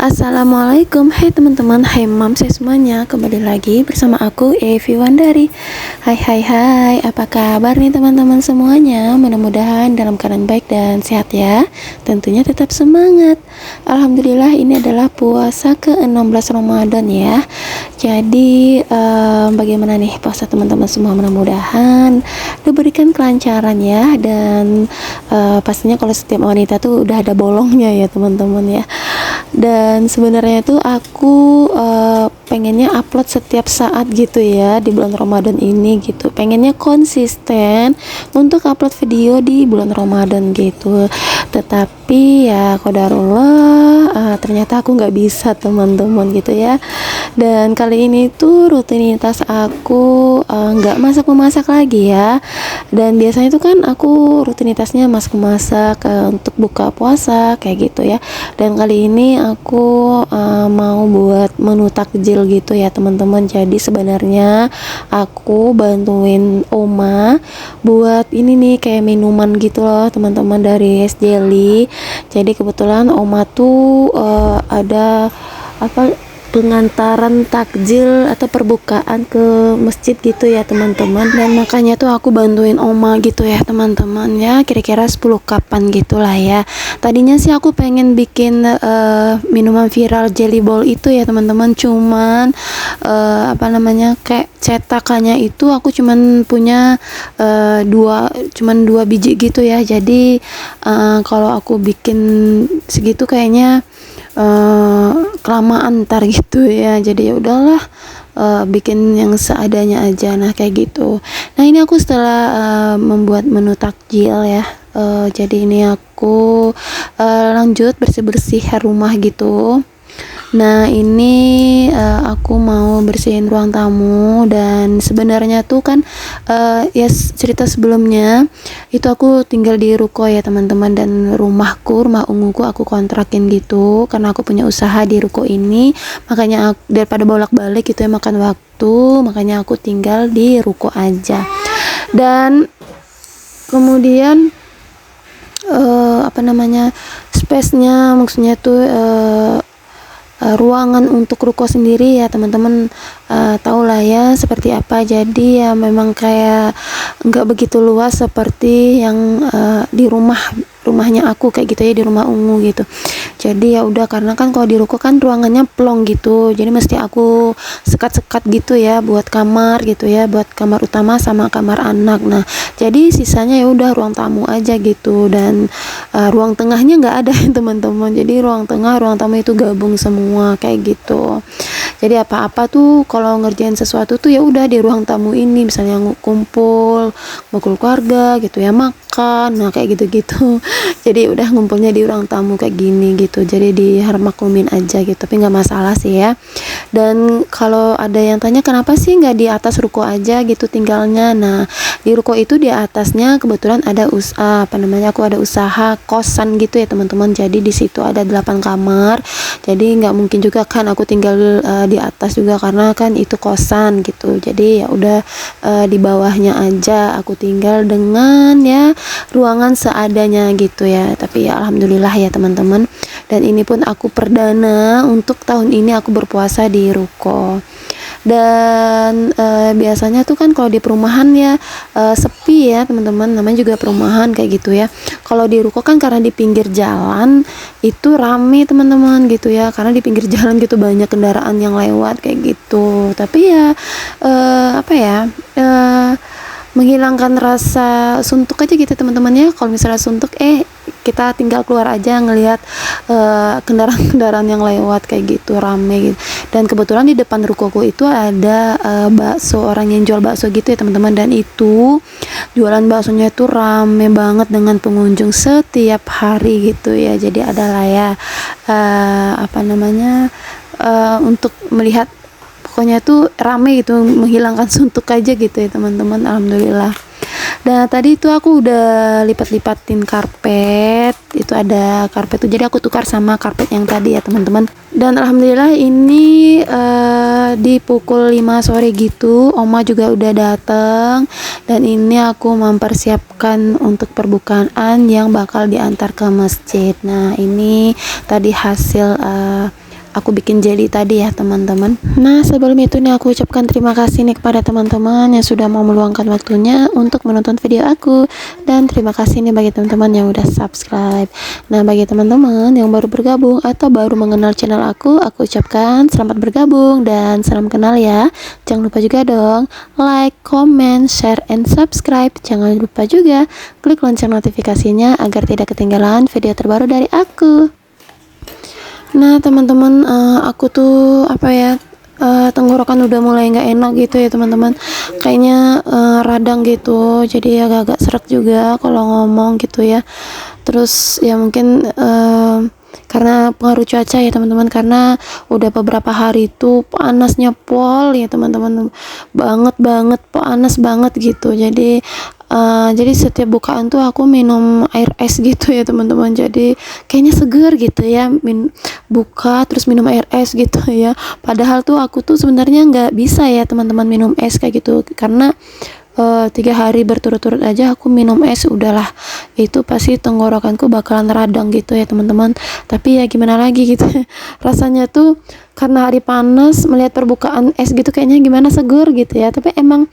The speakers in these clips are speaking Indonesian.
Assalamualaikum, hai teman-teman, hai mamsnya semuanya. Kembali lagi bersama aku Evi Wandari. Hai, apa kabar nih teman-teman semuanya? Mudah-mudahan dalam keadaan baik dan sehat ya. Tentunya tetap semangat. Alhamdulillah ini adalah puasa ke-16 Ramadan ya. Jadi bagaimana nih puasa teman-teman semua? Mudah-mudahan diberikan kelancaran ya. Dan pastinya kalau setiap wanita tuh udah ada bolongnya ya teman-teman ya. Dan sebenarnya tuh aku pengennya upload setiap saat gitu ya di bulan Ramadan ini gitu. Pengennya konsisten untuk upload video di bulan Ramadan gitu. Tetapi ya qadarullah ternyata aku nggak bisa teman-teman gitu ya. Dan kali ini tuh rutinitas aku nggak masak-memasak lagi ya. Dan biasanya tuh kan aku rutinitasnya masak-masak untuk buka puasa kayak gitu ya. Dan kali ini aku mau buat menu takjil gitu ya teman-teman. Jadi sebenarnya aku bantuin Oma buat ini nih kayak minuman gitu loh teman-teman dari es jelly. Jadi kebetulan Oma tuh ada apa pengantaran takjil atau perbukaan ke masjid gitu ya teman-teman, dan makanya tuh aku bantuin Oma gitu ya teman-teman ya, kira-kira 10 kapan gitulah ya. Tadinya sih aku pengen bikin minuman viral jelly ball itu ya teman-teman, cuman kayak cetakannya itu aku cuman punya dua biji gitu ya. Jadi kalau aku bikin segitu kayaknya kelamaan ntar gitu ya. Jadi ya udahlah, bikin yang seadanya aja. Nah kayak gitu. Nah ini aku setelah membuat menu takjil ya, jadi ini aku lanjut bersih-bersih rumah gitu. Nah ini aku mau bersihin ruang tamu. Dan sebenarnya tuh kan ya cerita sebelumnya itu aku tinggal di ruko ya teman-teman, dan rumah unguku aku kontrakin gitu karena aku punya usaha di ruko ini. Makanya daripada bolak-balik gitu ya makan waktu, makanya aku tinggal di ruko aja. Dan kemudian space-nya maksudnya tuh ruangan untuk ruko sendiri ya teman-teman, tau lah ya seperti apa. Jadi ya memang kayak nggak begitu luas seperti yang di rumahnya aku kayak gitu ya, di rumah ungu gitu. Jadi ya udah, karena kan kalau di ruko kan ruangannya plong gitu, jadi mesti aku sekat-sekat gitu ya buat kamar gitu ya, buat kamar utama sama kamar anak. Nah jadi sisanya ya udah ruang tamu aja gitu. Dan ruang tengahnya nggak ada ya teman-teman, jadi ruang tengah ruang tamu itu gabung semua kayak gitu. Jadi apa-apa tuh kalau ngerjain sesuatu tuh ya udah di ruang tamu ini, misalnya ngumpul keluarga gitu ya, makan, nah kayak gitu-gitu. Jadi udah ngumpulnya di ruang tamu kayak gini gitu, jadi dimaklumin aja gitu, tapi nggak masalah sih ya. Dan kalau ada yang tanya kenapa sih nggak di atas ruko aja gitu tinggalnya, nah di ruko itu di atasnya kebetulan ada aku ada usaha kosan gitu ya teman-teman. Jadi di situ ada 8 kamar, jadi nggak mungkin juga kan aku tinggal di atas juga karena kan itu kosan gitu. Jadi ya udah di bawahnya aja aku tinggal dengan ya ruangan seadanya gitu ya. Tapi ya alhamdulillah ya teman-teman. Dan ini pun aku perdana untuk tahun ini aku berpuasa di ruko. Dan biasanya tuh kan kalau di perumahan ya sepi ya teman-teman, namanya juga perumahan kayak gitu ya. Kalau di ruko kan karena di pinggir jalan itu rame teman-teman gitu ya, karena di pinggir jalan gitu banyak kendaraan yang lewat kayak gitu. Tapi ya menghilangkan rasa suntuk aja gitu teman-teman ya. Kalau misalnya suntuk kita tinggal keluar aja ngelihat kendaraan-kendaraan yang lewat kayak gitu, rame gitu. Dan kebetulan di depan rukoku itu ada bakso, orang yang jual bakso gitu ya teman-teman. Dan itu jualan baksonya itu rame banget dengan pengunjung setiap hari gitu ya. Jadi adalah ya untuk melihat, pokoknya tuh rame gitu, menghilangkan suntuk aja gitu ya teman-teman, alhamdulillah. Dan tadi itu aku udah lipat-lipatin karpet, itu ada karpet tuh, jadi aku tukar sama karpet yang tadi ya teman-teman. Dan alhamdulillah ini di pukul 5 sore gitu Oma juga udah datang, dan ini aku mempersiapkan untuk perbukaan yang bakal diantar ke masjid. Nah ini tadi hasil aku bikin jelly tadi ya teman-teman. Nah sebelum itu nih aku ucapkan terima kasih nih kepada teman-teman yang sudah mau meluangkan waktunya untuk menonton video aku, dan terima kasih nih bagi teman-teman yang udah subscribe. Nah bagi teman-teman yang baru bergabung atau baru mengenal channel aku ucapkan selamat bergabung dan salam kenal ya. Jangan lupa juga dong like, comment, share, and subscribe. Jangan lupa juga klik lonceng notifikasinya agar tidak ketinggalan video terbaru dari aku. Nah teman-teman, aku tuh tenggorokan udah mulai nggak enak gitu ya teman-teman, kayaknya radang gitu, jadi agak-agak serak juga kalau ngomong gitu ya. Terus ya mungkin karena pengaruh cuaca ya teman-teman, karena udah beberapa hari itu panasnya pol ya teman-teman, banget panas banget gitu. Jadi setiap bukaan tuh aku minum air es gitu ya teman-teman, jadi kayaknya seger gitu ya, buka terus minum air es gitu ya. Padahal tuh aku tuh sebenarnya nggak bisa ya teman-teman minum es kayak gitu, karena 3 hari berturut-turut aja aku minum es, udahlah itu pasti tenggorokanku bakalan radang gitu ya teman-teman. Tapi ya gimana lagi gitu rasanya tuh karena hari panas melihat permukaan es gitu kayaknya gimana seger gitu ya. Tapi emang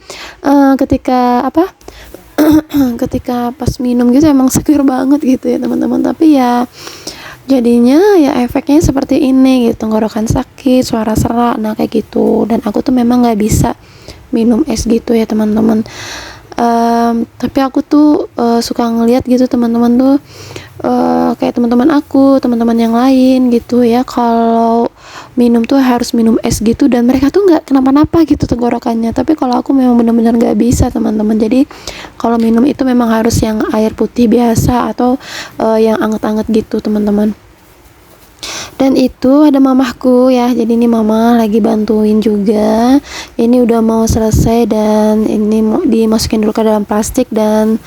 ketika ketika pas minum gitu emang seger banget gitu ya teman-teman. Tapi ya jadinya ya efeknya seperti ini gitu, tenggorokan sakit, suara serak, nah kayak gitu. Dan aku tuh memang nggak bisa minum es gitu ya teman-teman. Tapi aku tuh suka ngeliat gitu teman-teman tuh kayak teman-teman yang lain gitu ya, kalau minum tuh harus minum es gitu dan mereka tuh nggak kenapa-napa gitu tenggorokannya. Tapi kalau aku memang benar-benar nggak bisa teman-teman. Jadi kalau minum itu memang harus yang air putih biasa atau yang anget-anget gitu teman-teman. Dan itu ada mamahku ya, jadi ini mama lagi bantuin juga. Ini udah mau selesai dan ini mau dimasukin dulu ke dalam plastik dan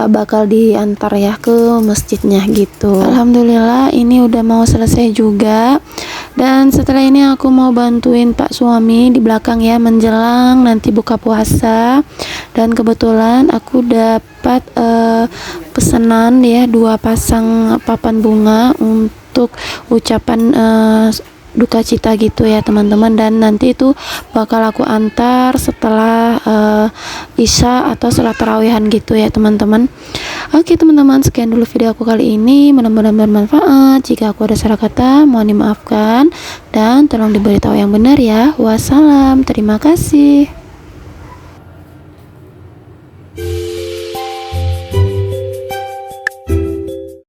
bakal diantar ya ke masjidnya gitu. Alhamdulillah ini udah mau selesai juga. Dan setelah ini aku mau bantuin pak suami di belakang ya, menjelang nanti buka puasa. Dan kebetulan aku dapat pesanan ya 2 pasang papan bunga untuk ucapan duka cita gitu ya teman-teman, dan nanti itu bakal aku antar setelah isya atau sholat tarawihan gitu ya teman-teman. Oke teman-teman, sekian dulu video aku kali ini, mudah-mudahan bermanfaat. Jika aku ada salah kata mohon dimaafkan dan tolong diberitahu yang benar ya. Wassalam, terima kasih.